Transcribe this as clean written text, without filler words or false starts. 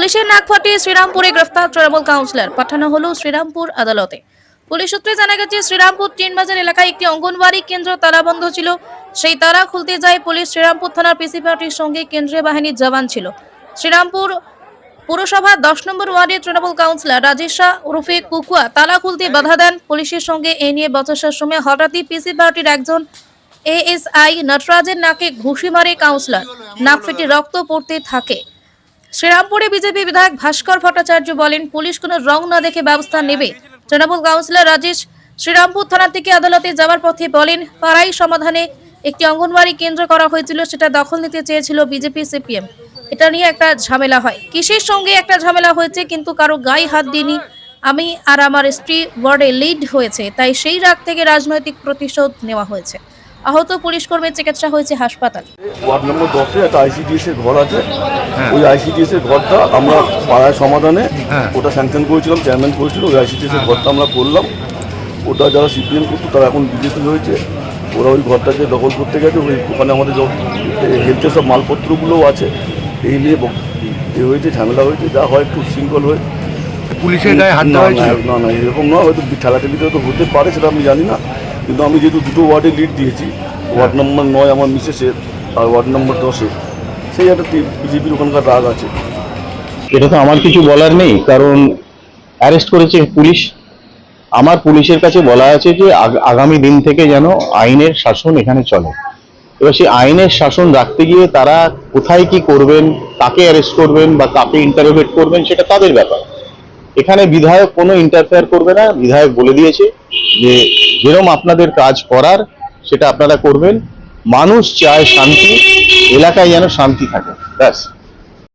পুলিশের নাক ফাটিয়ে শ্রীরামপুরে গ্রেফতার তৃণমূল কাউন্সিলর, পাঠানো হলো শ্রীরামপুর আদালতে। পুলিশ সূত্রে জানা গেছে, শ্রীরামপুর ৩ বাজার এলাকায় একটি অঙ্গনওয়াড়ি কেন্দ্র তালাবন্ধ ছিল। সেই তালা খুলতে যায় পুলিশ। শ্রীরামপুর থানার পিসি পার্টির সঙ্গে কেন্দ্রীয় বাহিনীর জওয়ান ছিল। শ্রীরামপুর পুরসভা ১০ নম্বর ওয়ার্ডের তৃণমূল কাউন্সিলর রাজেশ শাহ ওরফে কুকুয়া তালা খুলতে বাধা দেন। পুলিশের সঙ্গে এ নিয়ে বচসার সময় হঠাৎই পিসি পার্টির একজন এএসআই নটরাজের নাকে ঘুষি মারে কাউন্সিলর। নাক ফেটে রক্ত পড়তে থাকে। শ্রীরামপুরে বিজেপি বিধায়ক ভাস্কর ভট্টাচার্য বলেন, পুলিশ কোনো রং না দেখে ব্যবস্থা নেবে। তৃণমূল কাউন্সিলর রাজেশ শ্রীরামপুর থানা থেকে আদালতে যাওয়ার পথে বলেন, পাড়াই সমাধানে একটি অঙ্গনওয়াড়ি কেন্দ্র করা হয়েছিল, সেটা দখল নিতে চেয়েছিল বিজেপি সিপিএম। এটা নিয়ে একটা ঝামেলা হয়। কিসের সঙ্গে একটা ঝামেলা হয়েছে, কিন্তু কারো গায়ে হাত দিইনি। আমি আর আমার স্ত্রী ওয়ার্ডে লিড হয়েছে, তাই সেই রাগ থেকে রাজনৈতিক প্রতিশোধ নেওয়া হয়েছে। আহত পুলিশ কর্মীর চিকিৎসা হয়েছে হাসপাতাল। ওয়ার্ড নম্বর 10-এ একটা আইসিডিএস এর ঘর আছে। ওই আইসিডিএস এর ঘরটা আমরা পাড়ায় সমাধানে ওটা স্যাংশন করেছিলাম, চেয়ারম্যান করেছিল। ওই আইসিডিএস এর ঘরটা আমরা করলাম। ওটা যারা সিপিএম করতো তারা এখন বিজেপি হয়েছে, ওরা ওই ঘরটাকে দখল করতে গেছে। ওখানে আমাদের হেলথের সব মালপত্রগুলোও আছে। এই নিয়ে হয়েছে, ঝামেলা হয়েছে, যা হয় একটু শৃঙ্খল হয়ে। পুলিশের গায়ে হাত দেওয়া হয়েছে? না, এরকম নয়, হয়তো ঠেলাঠেলিতে তো হতে পারে, সেটা আমি জানি না। কিন্তু আমি যেহেতু দুটো ওয়ার্ডে লিড দিয়েছি, ওয়ার্ড নম্বর 9 আমার মিসেসের, আর ওয়ার্ড নম্বর 10-এ, সেই একটা বিজেপির ওখানকার রাগ আছে। এটা তো আমার কিছু বলার নেই, কারণ অ্যারেস্ট করেছে পুলিশ। আমার পুলিশের কাছে বলা আছে যে আগামী দিন থেকে যেন আইনের শাসন এখানে চলে। এবার সেই আইনের শাসন রাখতে গিয়ে তারা কোথায় কি করবেন, কাকে অ্যারেস্ট করবেন বা কাকে ইন্টারোগেট করবেন, সেটা তাদের ব্যাপার। এখানে বিধায়ক কোনো ইন্টারফেয়ার করবে না। বিধায়ক বলে দিয়েছে যে যেরকম আপনাদের কাজ করার সেটা আপনারা করবেন। মানুষ চায় শান্তি, এলাকায় যেন শান্তি থাকে, ব্যাস।